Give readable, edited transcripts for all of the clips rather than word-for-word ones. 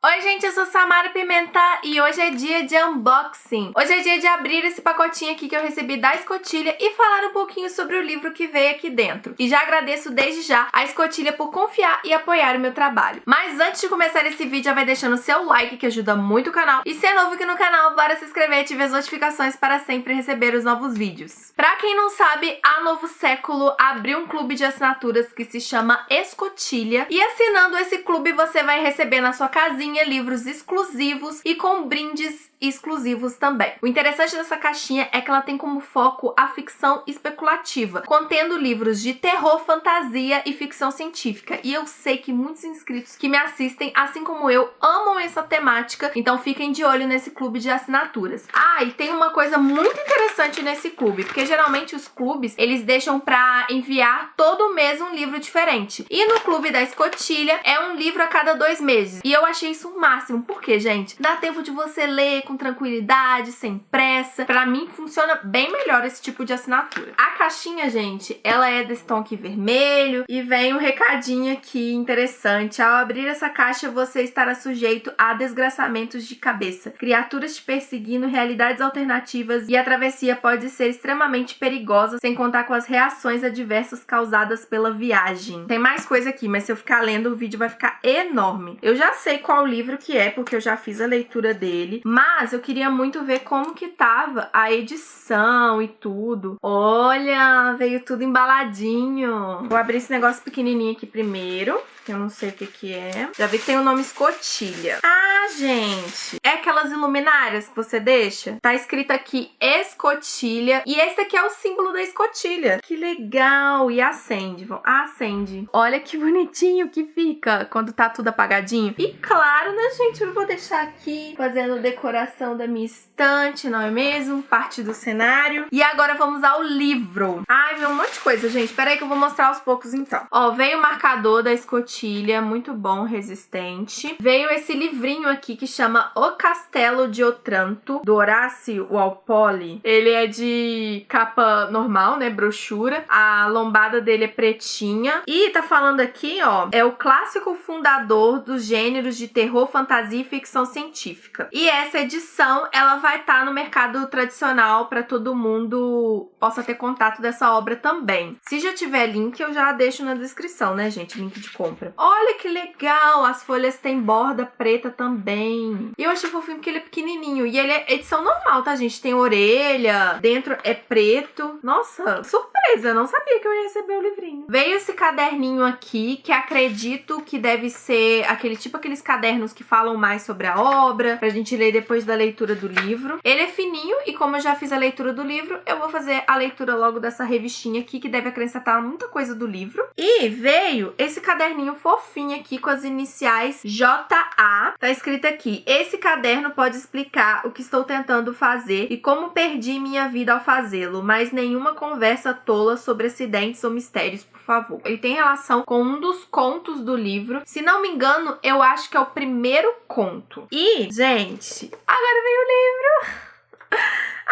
Oi gente, eu sou Samara Pimenta e hoje é dia de unboxing. Hoje é dia de abrir esse pacotinho aqui que eu recebi da Escotilha e falar um pouquinho sobre o livro que veio aqui dentro. E já agradeço desde já a Escotilha por confiar e apoiar o meu trabalho. Mas antes de começar esse vídeo, já vai deixando o seu like que ajuda muito o canal. E se é novo aqui no canal, bora se inscrever e ativar as notificações para sempre receber os novos vídeos. Pra quem não sabe, a Novo Século abriu um clube de assinaturas que se chama Escotilha. E assinando esse clube você vai receber na sua casinha livros exclusivos e com brindes exclusivos também. O interessante dessa caixinha é que ela tem como foco a ficção especulativa, contendo livros de terror, fantasia e ficção científica. E eu sei que muitos inscritos que me assistem, assim como eu, amam essa temática, então fiquem de olho nesse clube de assinaturas. Ah, e tem uma coisa muito interessante nesse clube, porque geralmente os clubes, eles deixam pra enviar todo mês um livro diferente. E no clube da Escotilha é um livro a cada 2 meses. E eu achei isso o máximo, porque, gente, dá tempo de você ler com tranquilidade, sem pressa. Pra mim, funciona bem melhor esse tipo de assinatura. A caixinha, gente, ela é desse tom aqui vermelho e vem um recadinho aqui interessante. Ao abrir essa caixa, você estará sujeito a desgraçamentos de cabeça, criaturas te perseguindo, realidades alternativas e a travessia pode ser extremamente perigosa, sem contar com as reações adversas causadas pela viagem. Tem mais coisa aqui, mas se eu ficar lendo, o vídeo vai ficar enorme. Eu já sei qual livro que é, porque eu já fiz a leitura dele, mas eu queria muito ver como que tava a edição e tudo. Olha, veio tudo embaladinho. Vou abrir esse negócio pequenininho aqui primeiro, que eu não sei o que que é. Já vi que tem o nome Escotilha. Ah, gente, é aquelas iluminárias que você deixa? Tá escrito aqui Escotilha, e esse aqui é o símbolo da escotilha. Que legal! E acende, acende. Olha que bonitinho que fica quando tá tudo apagadinho. E claro, né, gente, eu vou deixar aqui fazendo decoração da minha estante, não é mesmo? Parte do cenário. E agora vamos ao livro. Ai, veio um monte de coisa, gente. Pera aí que eu vou mostrar aos poucos, então. Ó, veio o marcador da Escotilha, muito bom, resistente. Veio esse livrinho aqui que chama O Castelo de Otranto, do Horácio Walpole. Ele é de capa normal, né, brochura. A lombada dele é pretinha. E tá falando aqui, ó, é o clássico fundador dos gêneros de terror, fantasia e ficção científica. E essa edição, ela vai estar no mercado tradicional para todo mundo possa ter contato dessa obra também. Se já tiver link, eu já deixo na descrição, né, gente? Link de compra. Olha que legal! As folhas têm borda preta também. E eu achei fofinho porque ele é pequenininho. E ele é edição normal, tá, gente? Tem orelha, dentro é preto. Nossa, surpresa! Não sabia que eu ia receber o livrinho. Veio esse caderninho aqui, que acredito que deve ser aqueles cadernos que falam mais sobre a obra, pra gente ler depois da leitura do livro. Ele é fininho e como eu já fiz a leitura do livro, eu vou fazer a leitura logo dessa revistinha aqui, que deve acrescentar muita coisa do livro. E veio esse caderninho fofinho aqui com as iniciais JA. Tá escrito aqui: esse caderno pode explicar o que estou tentando fazer e como perdi minha vida ao fazê-lo, mas nenhuma conversa tola sobre acidentes ou mistérios, por favor. Ele tem relação com um dos contos do livro. Se não me engano, eu acho que é o primeiro conto. E, gente, agora veio o livro.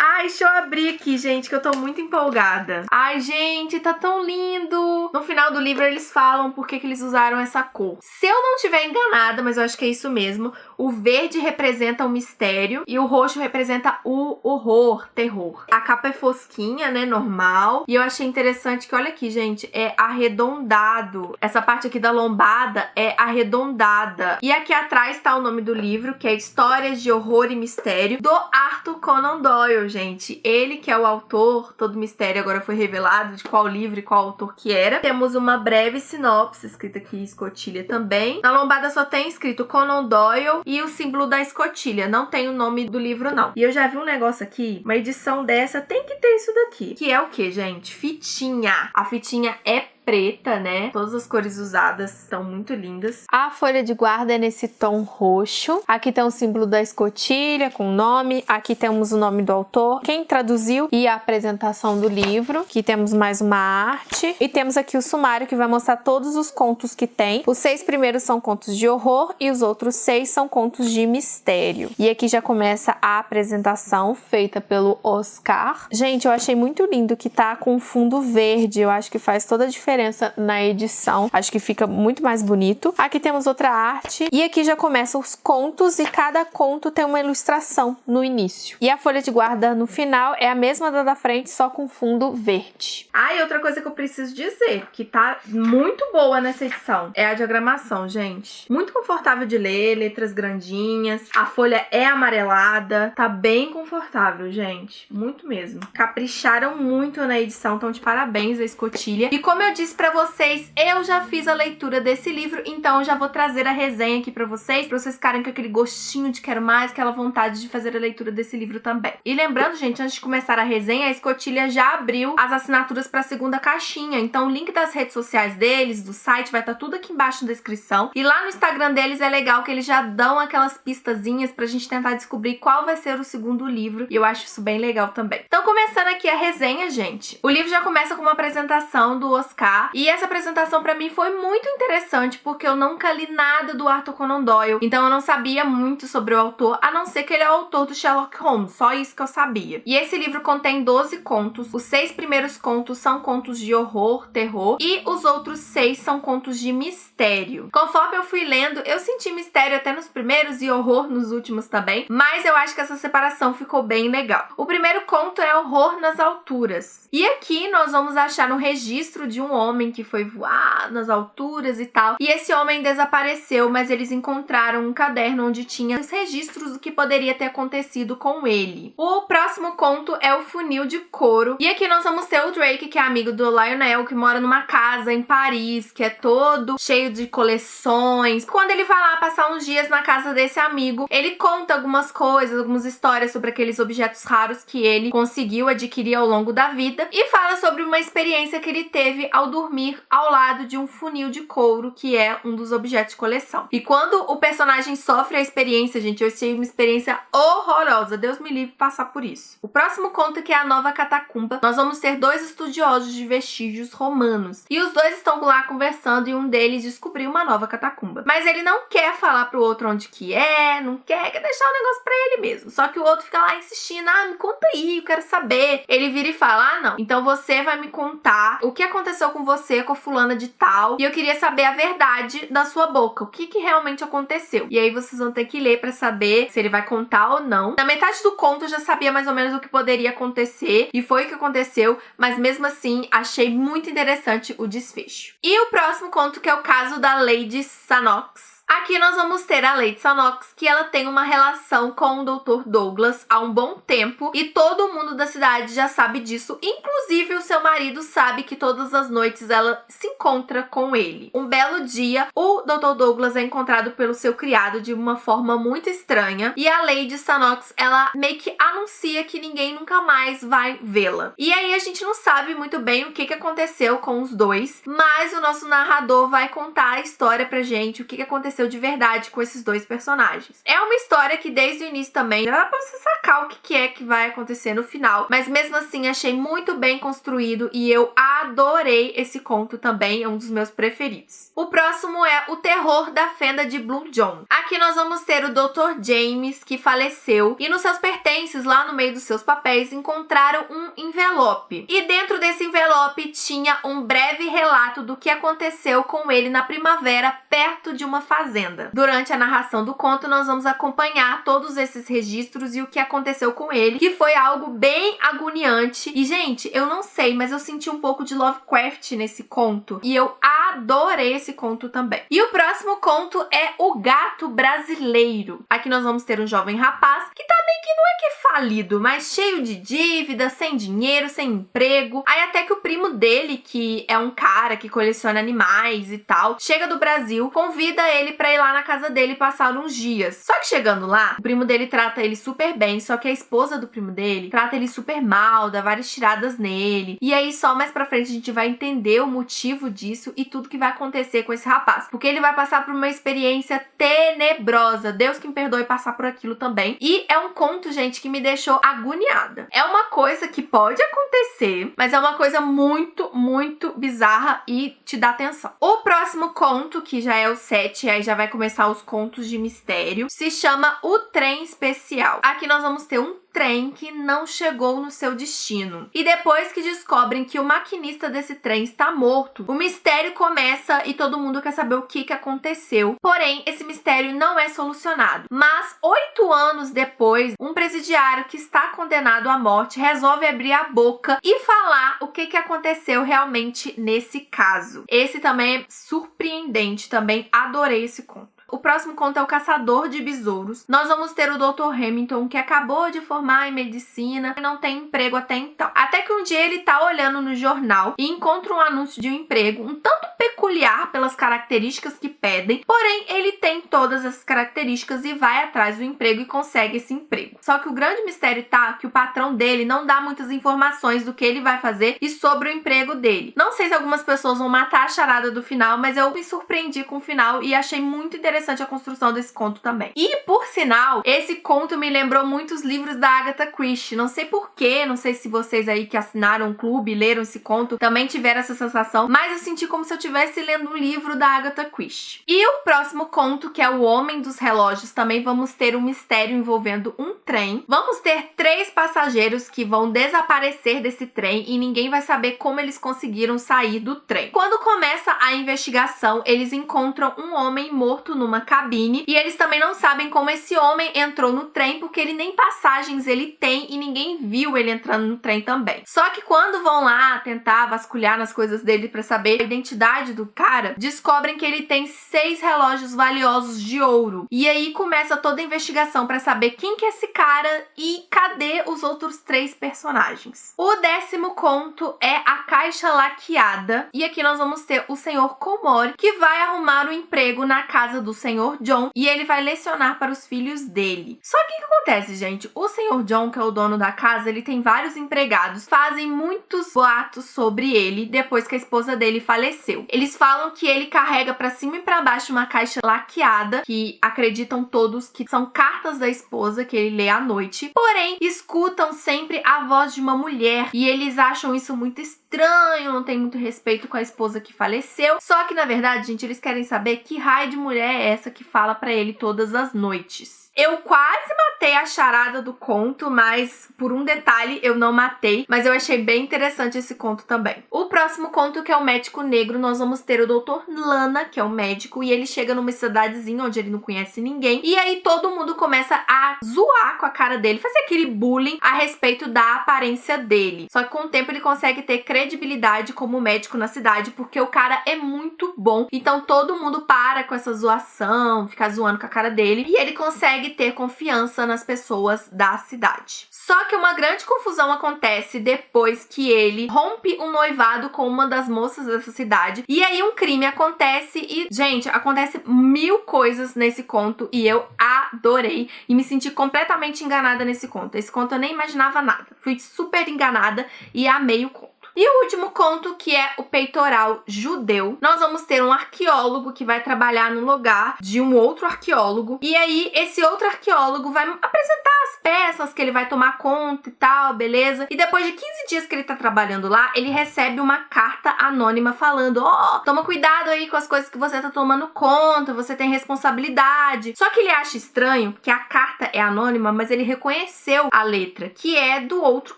Ai, deixa eu abrir aqui, gente, que eu tô muito empolgada. Ai, gente, tá tão lindo. No final do livro eles falam por que eles usaram essa cor. Se eu não estiver enganada, mas eu acho que é isso mesmo, o verde representa o mistério e o roxo representa o horror, terror. A capa é fosquinha, né, normal. E eu achei interessante que, olha aqui, gente, é arredondado. Essa parte aqui da lombada é arredondada. E aqui atrás tá o nome do livro, que é Histórias de Horror e Mistério, do Arthur Conan Doyle, gente. Ele que é o autor, todo o mistério agora foi revelado de qual livro e qual autor que era. Temos uma breve sinopse, escrita aqui Escotilha também. Na lombada só tem escrito Conan Doyle e o símbolo da escotilha. Não tem o nome do livro, não. E eu já vi um negócio aqui, uma edição dessa tem que ter isso daqui. Que é o que, gente? Fitinha. A fitinha é preta, né? Todas as cores usadas são muito lindas. A folha de guarda é nesse tom roxo. Aqui tem o símbolo da escotilha com o nome. Aqui temos o nome do autor, quem traduziu e a apresentação do livro. Aqui temos mais uma arte. E temos aqui o sumário que vai mostrar todos os contos que tem. Os 6 primeiros são contos de horror e os outros 6 são contos de mistério. E aqui já começa a apresentação feita pelo Oscar. Gente, eu achei muito lindo que tá com fundo verde. Eu acho que faz toda a diferença diferença na edição. Acho que fica muito mais bonito. Aqui temos outra arte. E aqui já começam os contos e cada conto tem uma ilustração no início. E a folha de guarda no final é a mesma da frente, só com fundo verde. Ah, e outra coisa que eu preciso dizer, que tá muito boa nessa edição, é a diagramação, gente. Muito confortável de ler, letras grandinhas, a folha é amarelada, tá bem confortável, gente. Muito mesmo. Capricharam muito na edição, então de parabéns a Escotilha. E como eu disse pra vocês, eu já fiz a leitura desse livro, então eu já vou trazer a resenha aqui pra vocês ficarem com aquele gostinho de quero mais, aquela vontade de fazer a leitura desse livro também. E lembrando, gente, antes de começar a resenha, a Escotilha já abriu as assinaturas pra segunda caixinha, então o link das redes sociais deles, do site, vai estar tudo aqui embaixo na descrição. E lá no Instagram deles é legal que eles já dão aquelas pistazinhas pra gente tentar descobrir qual vai ser o segundo livro, e eu acho isso bem legal também. Então, começando aqui a resenha, gente, o livro já começa com uma apresentação do Oscar, e essa apresentação pra mim foi muito interessante, porque eu nunca li nada do Arthur Conan Doyle, então eu não sabia muito sobre o autor, a não ser que ele é o autor do Sherlock Holmes, só isso que eu sabia. E esse livro contém 12 contos, os 6 primeiros contos são contos de horror, terror, e os outros 6 são contos de mistério. Conforme eu fui lendo, eu senti mistério até nos primeiros e horror nos últimos também, mas eu acho que essa separação ficou bem legal. O primeiro conto é Horror nas Alturas. E aqui nós vamos achar um registro de um homem que foi voar nas alturas e tal. E esse homem desapareceu, mas eles encontraram um caderno onde tinha os registros do que poderia ter acontecido com ele. O próximo conto é O Funil de Couro. E aqui nós vamos ter o Drake, que é amigo do Lionel, que mora numa casa em Paris, que é todo cheio de coleções. Quando ele vai lá passar uns dias na casa desse amigo, ele conta algumas coisas, algumas histórias sobre aqueles objetos raros que ele conseguiu adquirir ao longo da vida e fala sobre uma experiência que ele teve ao dormir ao lado de um funil de couro, que é um dos objetos de coleção. E quando o personagem sofre a experiência, gente, eu achei uma experiência horrorosa. Deus me livre passar por isso. O próximo conto, que é A Nova Catacumba, nós vamos ter 2 estudiosos de vestígios romanos. E os 2 estão lá conversando e um deles descobriu uma nova catacumba. Mas ele não quer falar pro outro onde que é, não quer deixar o negócio pra ele mesmo. Só que o outro fica lá insistindo, me conta aí, eu quero saber. Ele vira e fala, não, então você vai me contar o que aconteceu com você, com a fulana de tal, e eu queria saber a verdade da sua boca, o que realmente aconteceu. E aí vocês vão ter que ler pra saber se ele vai contar ou não. Na metade do conto eu já sabia mais ou menos o que poderia acontecer, e foi o que aconteceu, mas mesmo assim achei muito interessante o desfecho. E o próximo conto, que é o caso da Lady Sannox. Aqui nós vamos ter a Lady Sannox, que ela tem uma relação com o Dr. Douglas há um bom tempo e todo mundo da cidade já sabe disso, inclusive o seu marido sabe que todas as noites ela se encontra com ele. Um belo dia, o Dr. Douglas é encontrado pelo seu criado de uma forma muito estranha e a Lady Sannox, ela meio que anuncia que ninguém nunca mais vai vê-la. E aí a gente não sabe muito bem o que aconteceu com os dois, mas o nosso narrador vai contar a história pra gente, o que aconteceu de verdade com esses 2 personagens. É uma história que desde o início também já dá pra você sacar o que é que vai acontecer no final, mas mesmo assim achei muito bem construído e eu adorei esse conto também, é um dos meus preferidos. O próximo é O Terror da Fenda de Blue John. Aqui nós vamos ter o Dr. James, que faleceu, e nos seus pertences, lá no meio dos seus papéis, encontraram um envelope. E dentro desse envelope tinha um breve relato do que aconteceu com ele na primavera, perto de uma fazenda. Durante a narração do conto, nós vamos acompanhar todos esses registros e o que aconteceu com ele, que foi algo bem agoniante. E, gente, eu não sei, mas eu senti um pouco de Lovecraft nesse conto. E eu adorei esse conto também. E o próximo conto é O Gato Brasileiro. Aqui nós vamos ter um jovem rapaz que tá meio que não é que falido, mas cheio de dívidas, sem dinheiro, sem emprego. Aí até que o primo dele, que é um cara que coleciona animais e tal, chega do Brasil, convida ele pra ir lá na casa dele passar uns dias. Só que chegando lá, o primo dele trata ele super bem, só que a esposa do primo dele trata ele super mal, dá várias tiradas nele. E aí só mais pra frente a gente vai entender o motivo disso e tudo que vai acontecer com esse rapaz. Porque ele vai passar por uma experiência tenebrosa. Deus que me perdoe passar por aquilo também. E é um conto, gente, que me deixou agoniada. É uma coisa que pode acontecer, mas é uma coisa muito, muito bizarra e te dá atenção. O próximo conto, que já é o 7, aí já vai começar os contos de mistério, se chama O Trem Especial. Aqui nós vamos ter um trem que não chegou no seu destino. E depois que descobrem que o maquinista desse trem está morto, o mistério começa e todo mundo quer saber o que aconteceu. Porém, esse mistério não é solucionado. Mas 8 anos depois, um presidiário que está condenado à morte resolve abrir a boca e falar o que aconteceu realmente nesse caso. Esse também é surpreendente, também adorei esse conto. O próximo conto é O Caçador de Besouros. Nós vamos ter o Dr. Hamilton, que acabou de formar em medicina e não tem emprego até então. Até que um dia ele tá olhando no jornal e encontra um anúncio de um emprego um tanto peculiar pelas características que pedem, porém ele tem todas essas características e vai atrás do emprego e consegue esse emprego. Só que o grande mistério tá que o patrão dele não dá muitas informações do que ele vai fazer e sobre o emprego dele. Não sei se algumas pessoas vão matar a charada do final, mas eu me surpreendi com o final e achei muito interessante a construção desse conto também. E, por sinal, esse conto me lembrou muito os livros da Agatha Christie. Não sei porquê, não sei se vocês aí que assinaram um clube e leram esse conto também tiveram essa sensação, mas eu senti como se eu estivesse lendo um livro da Agatha Christie. E o próximo conto, que é O Homem dos Relógios, também vamos ter um mistério envolvendo um trem. Vamos ter 3 passageiros que vão desaparecer desse trem e ninguém vai saber como eles conseguiram sair do trem. Quando começa a investigação, eles encontram um homem morto numa cabine e eles também não sabem como esse homem entrou no trem porque ele nem passagens ele tem e ninguém viu ele entrando no trem também. Só que quando vão lá tentar vasculhar nas coisas dele para saber a identidade do cara, descobrem que ele tem 6 relógios valiosos de ouro. E aí começa toda a investigação para saber quem que é esse cara e cadê os outros 3 personagens. O 10º conto é A Caixa Laqueada e aqui nós vamos ter o Sr. Komori que vai arrumar um emprego na casa do Sr. John e ele vai lecionar para os filhos dele. Só que o que acontece, gente? O Sr. John, que é o dono da casa, ele tem vários empregados, fazem muitos boatos sobre ele depois que a esposa dele faleceu. Eles falam que ele carrega para cima e para baixo uma caixa laqueada, que acreditam todos que são cartas da esposa que ele lê à noite, porém escutam sempre a voz de uma mulher e eles acham isso muito estranho, não tem muito respeito com a esposa que faleceu. Só que na verdade, gente, eles querem saber que raio de mulher é essa que fala pra ele todas as noites. Eu quase matei a charada do conto, mas por um detalhe eu não matei, mas eu achei bem interessante esse conto também. O próximo conto, que é O Médico Negro, nós vamos ter o Dr. Lana, que é um médico, e ele chega numa cidadezinha onde ele não conhece ninguém, e aí todo mundo começa a zoar com a cara dele, fazer aquele bullying a respeito da aparência dele. Só que com o tempo ele consegue ter credibilidade como médico na cidade, porque o cara é muito bom, então todo mundo para com essa zoação, ficar zoando com a cara dele, e ele consegue ter confiança nas pessoas da cidade. Só que uma grande confusão acontece depois que ele rompe um noivado com uma das moças dessa cidade, e aí um crime acontece e, gente, acontece 1000 coisas nesse conto e eu adorei e me senti completamente enganada nesse conto. Esse conto eu nem imaginava nada, fui super enganada e amei o conto. E o último conto, que é O Peitoral Judeu, nós vamos ter um arqueólogo que vai trabalhar no lugar de um outro arqueólogo. E aí, esse outro arqueólogo vai apresentar as peças que ele vai tomar conta e tal, beleza? E depois de 15 dias que ele tá trabalhando lá, ele recebe uma carta anônima falando: ó, toma cuidado aí com as coisas que você tá tomando conta, você tem responsabilidade. Só que ele acha estranho que a carta é anônima, mas ele reconheceu a letra, que é do outro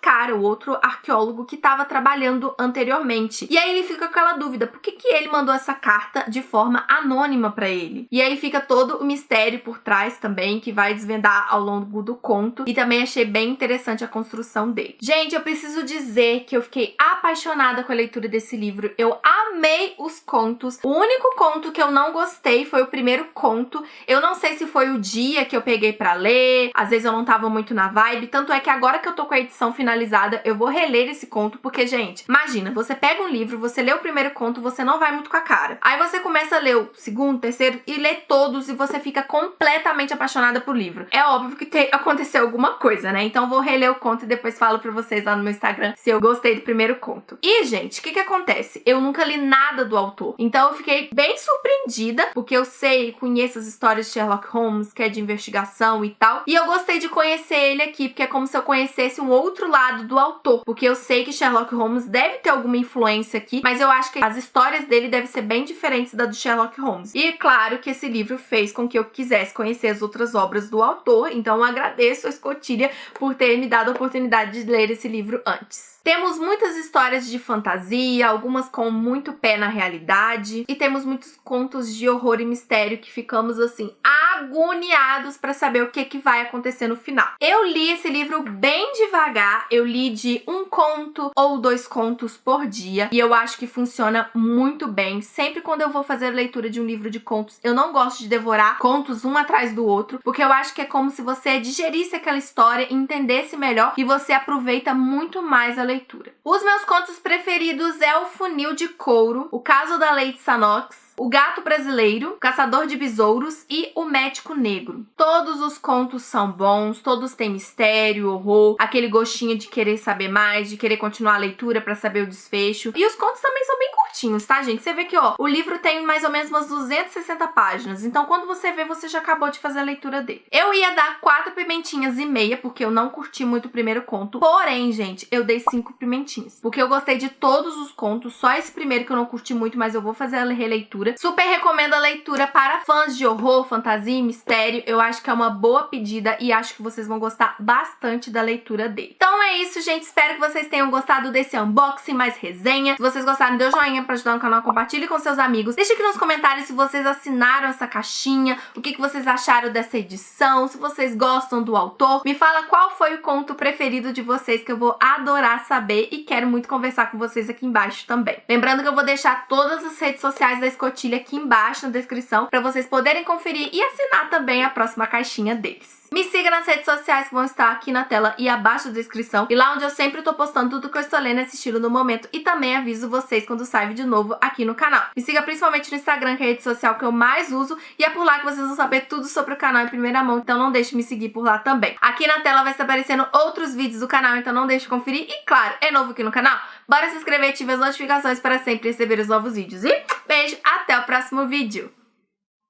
cara, o outro arqueólogo que tava trabalhando anteriormente. E aí ele fica com aquela dúvida, por que ele mandou essa carta de forma anônima pra ele? E aí fica todo o mistério por trás também, que vai desvendar ao longo do conto, e também achei bem interessante a construção dele. Gente, eu preciso dizer que eu fiquei apaixonada com a leitura desse livro, eu amei os contos. O único conto que eu não gostei foi o primeiro conto. Eu não sei se foi o dia que eu peguei pra ler, às vezes eu não tava muito na vibe, tanto é que agora que eu tô com a edição finalizada, eu vou reler esse conto, porque, gente, imagina, você pega um livro, você lê o primeiro conto, você não vai muito com a cara. Aí você começa a ler o segundo, terceiro e lê todos e você fica completamente apaixonada por livro. É óbvio que aconteceu alguma coisa, né? Então vou reler o conto e depois falo pra vocês lá no meu Instagram se eu gostei do primeiro conto. E, gente, o que acontece? Eu nunca li nada do autor. Então eu fiquei bem surpreendida, porque eu conheço as histórias de Sherlock Holmes, que é de investigação e tal, e eu gostei de conhecer ele aqui, porque é como se eu conhecesse um outro lado do autor, porque eu sei que Sherlock Holmes deve ter alguma influência aqui, mas eu acho que as histórias dele devem ser bem diferentes da do Sherlock Holmes. E claro que esse livro fez com que eu quisesse conhecer as outras obras do autor, então eu agradeço a Escotilha por ter me dado a oportunidade de ler esse livro antes. Temos muitas histórias de fantasia, algumas com muito pé na realidade, e temos muitos contos de horror e mistério que ficamos assim agoniados para saber o que vai acontecer no final. Eu li esse livro bem devagar, eu li de 1 conto ou 2 contos por dia, e eu acho que funciona muito bem. Sempre quando eu vou fazer a leitura de um livro de contos, eu não gosto de devorar contos um atrás do outro, porque eu acho que é como se você digerisse aquela história, entendesse melhor e você aproveita muito mais a leitura. Os meus contos preferidos é O Funil de Couro, O Caso da Lady Sanox, O Gato Brasileiro, O Caçador de Besouros e O Médico Negro. Todos os contos são bons, todos têm mistério, horror, aquele gostinho de querer saber mais, de querer continuar a leitura pra saber o desfecho. E os contos também são bem curtinhos, tá, gente? Você vê que, ó, o livro tem mais ou menos umas 260 páginas, então quando você vê, você já acabou de fazer a leitura dele. Eu ia dar 4 pimentinhas e meia, porque eu não curti muito o primeiro conto, porém, gente, eu dei 5 pimentinhas, porque eu gostei de todos os contos, só esse primeiro que eu não curti muito, mas eu vou fazer a releitura. Super recomendo a leitura para fãs de horror, fantasia e mistério. Eu acho que é uma boa pedida e acho que vocês vão gostar bastante da leitura dele. Então é isso, gente. Espero que vocês tenham gostado desse unboxing mais resenha. Se vocês gostaram, dê o joinha para ajudar no canal, compartilhe com seus amigos. Deixe aqui nos comentários se vocês assinaram essa caixinha, o que vocês acharam dessa edição, se vocês gostam do autor. Me fala qual foi o conto preferido de vocês, que eu vou adorar saber e quero muito conversar com vocês aqui embaixo também. Lembrando que eu vou deixar todas as redes sociais da Escotilha aqui embaixo na descrição para vocês poderem conferir e assinar também a próxima caixinha deles. Me siga nas redes sociais que vão estar aqui na tela e abaixo da descrição, e lá onde eu sempre tô postando tudo que eu estou lendo e assistindo no momento, e também aviso vocês quando sai vídeo novo aqui no canal. Me siga principalmente no Instagram, que é a rede social que eu mais uso, e é por lá que vocês vão saber tudo sobre o canal em primeira mão, então não deixe de me seguir por lá também. Aqui na tela vai estar aparecendo outros vídeos do canal, então não deixe de conferir, e claro, é novo aqui no canal? Bora se inscrever e ative as notificações para sempre receber os novos vídeos. E beijo, até o próximo vídeo!